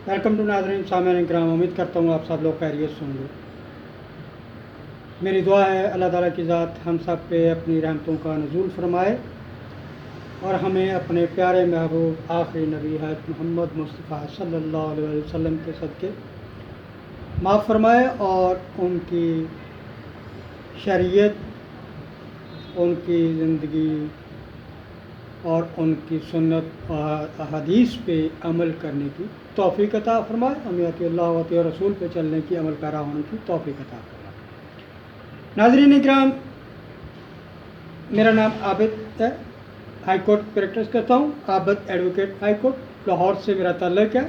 Welcome to नाज़रीन सामईन इकराम। उम्मीद करता हूँ आप सब लोग खैरियत से होंगे। मेरी दुआ है अल्लाह ताला की ज़ात हम सब पे अपनी रहमतों का नज़ूल फरमाए और हमें अपने प्यारे महबूब आखिरी नबी हज़रत मोहम्मद मुस्तफ़ा सल्लल्लाहु अलैहि वसल्लम के सदक़े माफ़ फरमाए और उनकी शरीयत, उनकी ज़िंदगी और उनकी सुन्नत और हदीस पे अमल करने की तौफ़ीक़ अता फरमाए। हमें अल्लाह व रसूल पे चलने की, अमल पैरा होने की तौफ़ीक़ अता फरमाए। नाज़रीन इकराम, मेरा नाम आबिद है, हाई कोर्ट प्रैक्टिस करता हूँ। Abid advocate, high court, Lahore से मेरा ताल्लुक़ है।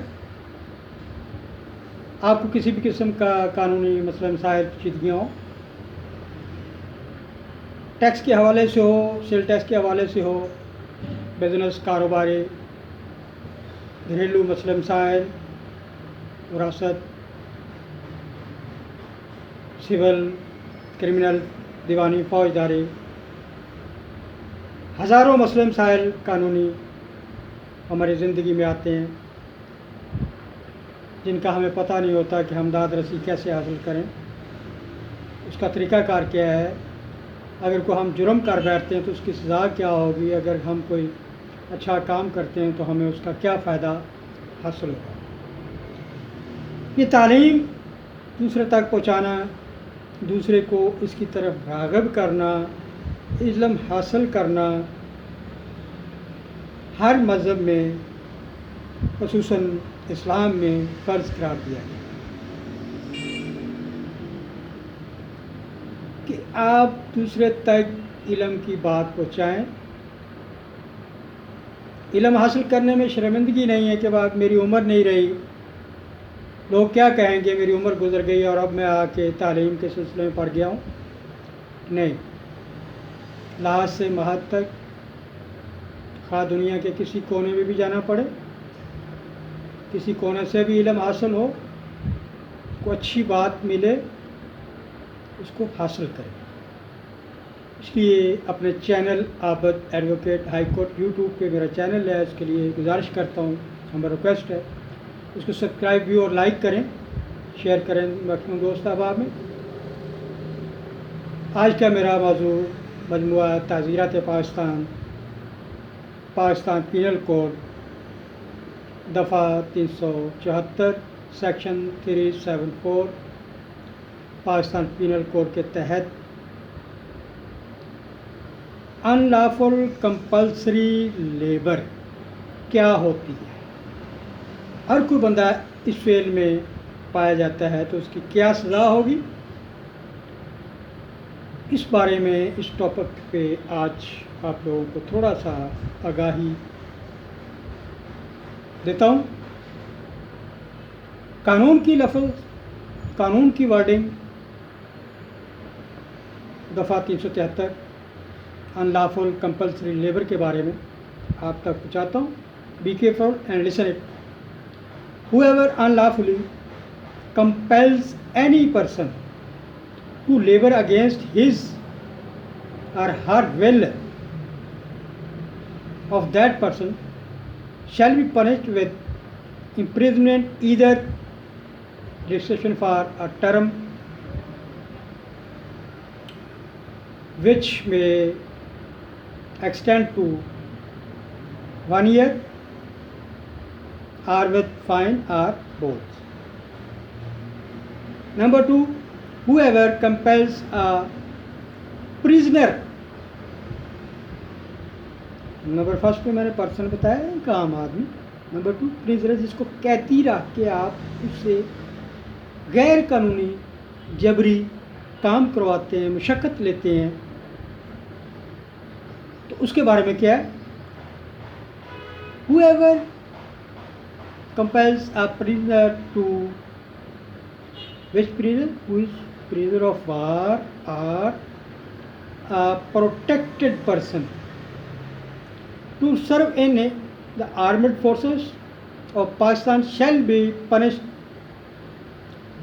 आपको किसी भी किस्म का कानूनी मसला मसाइल पेचीदगियाँ हो, टैक्स के हवाले से हो, सेल टैक्स के हवाले से हो, बिज़नेस, कारोबारी, घरेलू मसले मसाइल, विरासत, सिविल, क्रिमिनल, दीवानी, फौजदारी, हज़ारों मसले मसाइल कानूनी हमारी ज़िंदगी में आते हैं जिनका हमें पता नहीं होता कि हम दाद रसी कैसे हासिल करें, उसका तरीक़ाकार क्या है। अगर कोई हम जुर्म कर बैठते हैं तो उसकी सज़ा क्या होगी, अगर हम कोई अच्छा काम करते हैं तो हमें उसका क्या फ़ायदा हासिल होगा। ये तालीम दूसरे तक पहुँचाना, दूसरे को इसकी तरफ राग़िब करना, इल्म हासिल करना हर मज़हब में, ख़ुसूसन इस्लाम में फ़र्ज़ करार दिया गया कि आप दूसरे तक इल्म की बात पहुँचाएँ। इल्म हासिल करने में शर्मिंदगी नहीं है कि बात मेरी उम्र नहीं रही, लोग क्या कहेंगे, मेरी उम्र गुजर गई और अब मैं आके तालीम के सिलसिले में पढ़ गया हूँ। नहीं, लाज से महद तक, खा दुनिया के किसी कोने में भी जाना पड़े, किसी कोने से भी इल्म हासिल हो, को अच्छी बात मिले, उसको हासिल करें। इसलिए अपने channel Abid advocate high court YouTube पे मेरा चैनल है, इसके लिए गुजारिश करता हूँ, हमारा रिक्वेस्ट है, इसको सब्सक्राइब भी और लाइक करें, शेयर करें मैक्सिमम दोस्त अहबाब में। आज का मेरा मौजू मजमुआ ताज़ीरात पाकिस्तान, पाकिस्तान पीनल कोड दफ़ा 374 सेक्शन 374 पाकिस्तान पीनल कोड के तहत अनलॉफुल कंपल्सरी लेबर क्या होती है। हर कोई बंदा इस फेल में पाया जाता है तो उसकी क्या सज़ा होगी, इस बारे में, इस टॉपिक पे आज आप लोगों को थोड़ा सा आगाही देता हूँ। कानून की लफ्ज़, कानून की वर्डिंग दफ़ा 373 अनलॉफुल कंपल्सरी लेबर के बारे में आप तक पहुँचाता हूँ। Be careful and listen it. Whoever unlawfully compels any person to labor against his or her will of that person shall be punished with imprisonment, either registration for a term which may extend to 1 year or with fine or both. Number 2, whoever compels a prisoner, number first पे मैंने person बताया, एक आम आदमी। Number 2, prisoner, जिसको कैदी रख के आप उससे गैर कानूनी जबरी काम करवाते हैं, मशक्क़त लेते हैं, तो उसके बारे में क्या है। Whoever compels a prisoner to, which prisoner, who is prisoner of war or a protected person, to serve in the armed forces of Pakistan shall be punished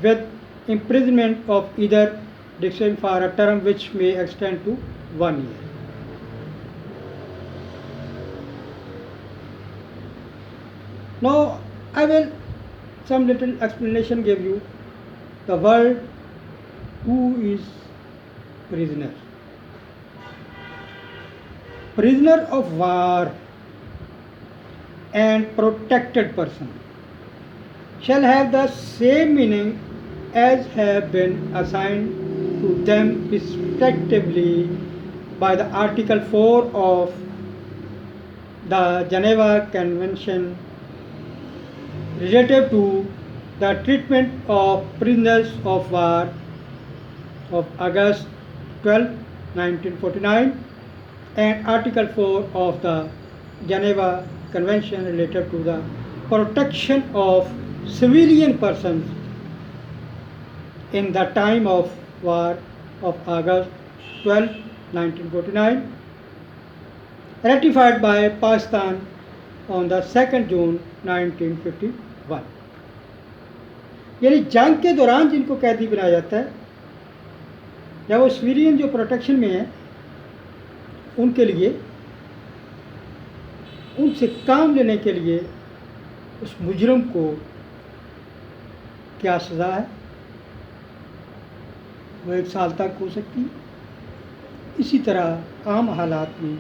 with imprisonment of either duration for a term which may extend to 1 year. Now I will some little explanation give you the word who is prisoner. Prisoner of war and protected person shall have the same meaning as have been assigned to them respectively by the Article 4 of the Geneva Convention relative to the treatment of prisoners of war of August 12, 1949, and Article 4 of the Geneva Convention related to the protection of civilian persons in the time of war of August 12, 1949, ratified by Pakistan on the 2nd June 1951. यानी जंग के दौरान जिनको कैदी बनाया जाता है या वो सिविलियन जो प्रोटेक्शन में है, उनके लिए उनसे काम लेने के लिए उस मुजरम को क्या सज़ा है, वो 1 साल तक हो सकती है। इसी तरह आम हालात में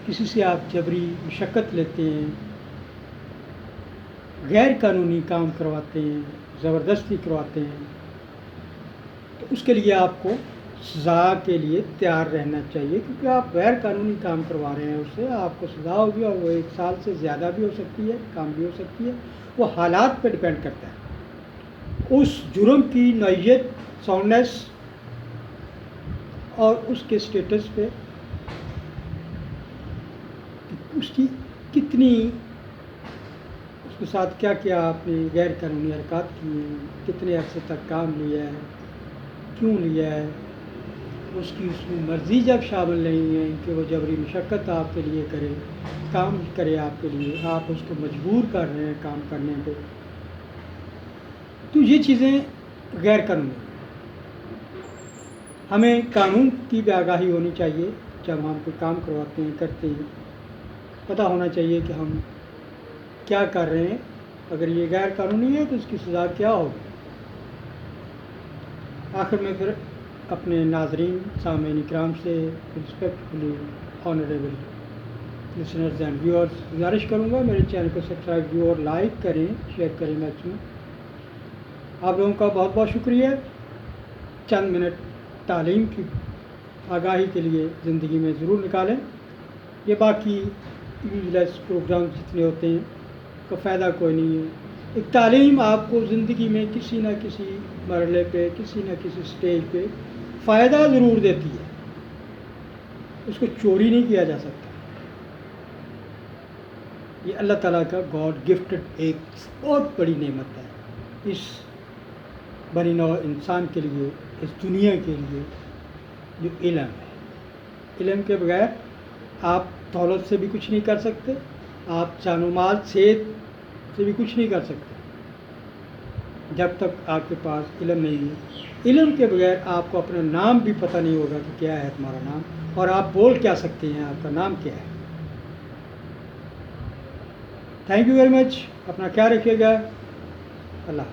किसी से आप जबरी मशक्क़त लेते हैं, गैर कानूनी काम करवाते हैं, ज़बरदस्ती करवाते हैं, तो उसके लिए आपको सज़ा के लिए तैयार रहना चाहिए, क्योंकि आप गैर कानूनी काम करवा रहे हैं, उससे आपको सज़ा होगी और वो 1 साल से ज़्यादा भी हो सकती है, कम भी हो सकती है। वो हालात पे डिपेंड करता है, उस जुर्म की नौइयत, साउंडनेस और उसके स्टेटस पे, उसकी कितनी, उसके साथ क्या क्या आपने गैर कानूनी हरकत की हैं, कितने अरसे तक काम लिया है, क्यों लिया है, उसकी उसमें मर्ज़ी जब शामिल नहीं है कि वो जबरी मशक्क़त आपके लिए करे, काम करे आपके लिए, आप उसको मजबूर कर रहे हैं काम करने पे, तो ये चीज़ें गैर कानूनी। हमें कानून की भी आगाही होनी चाहिए, जब हम कोई काम करवाते हैं, करते हैं, पता होना चाहिए कि हम क्या कर रहे हैं। अगर ये गैर कानूनी है तो इसकी सज़ा क्या होगी। आखिर में फिर अपने नाज़रीन, सामीन इकराम से respectfully honourable listeners and viewers गुजारिश करूँगा, मेरे चैनल को सब्सक्राइब व्यू और लाइक करें, शेयर करें मैक्सिमम। आप लोगों का बहुत बहुत शुक्रिया। चंद मिनट तालीम की आगाही के लिए ज़िंदगी में ज़रूर निकालें। ये बाकी यूजलेस प्रोग्राम जितने होते हैं का फ़ायदा कोई नहीं है। एक तालीम आपको ज़िंदगी में किसी न किसी मरहले पे, किसी न किसी स्टेज पे फ़ायदा ज़रूर देती है, उसको चोरी नहीं किया जा सकता। ये अल्लाह ताला का गॉड गिफ्टेड एक बहुत बड़ी नेमत है इस बनी नौ इंसान के लिए, इस दुनिया के लिए, जो इल्म है। इल्म के बगैर आप दौलत से भी कुछ नहीं कर सकते, आप जानो माल सेहत से भी कुछ नहीं कर सकते जब तक आपके पास इल्म नहीं है। इल्म के बगैर आपको अपना नाम भी पता नहीं होगा कि क्या है तुम्हारा नाम, और आप बोल क्या सकते हैं, आपका नाम क्या है। Thank you very much. अपना ख्याल रखिएगा। अल्लाह।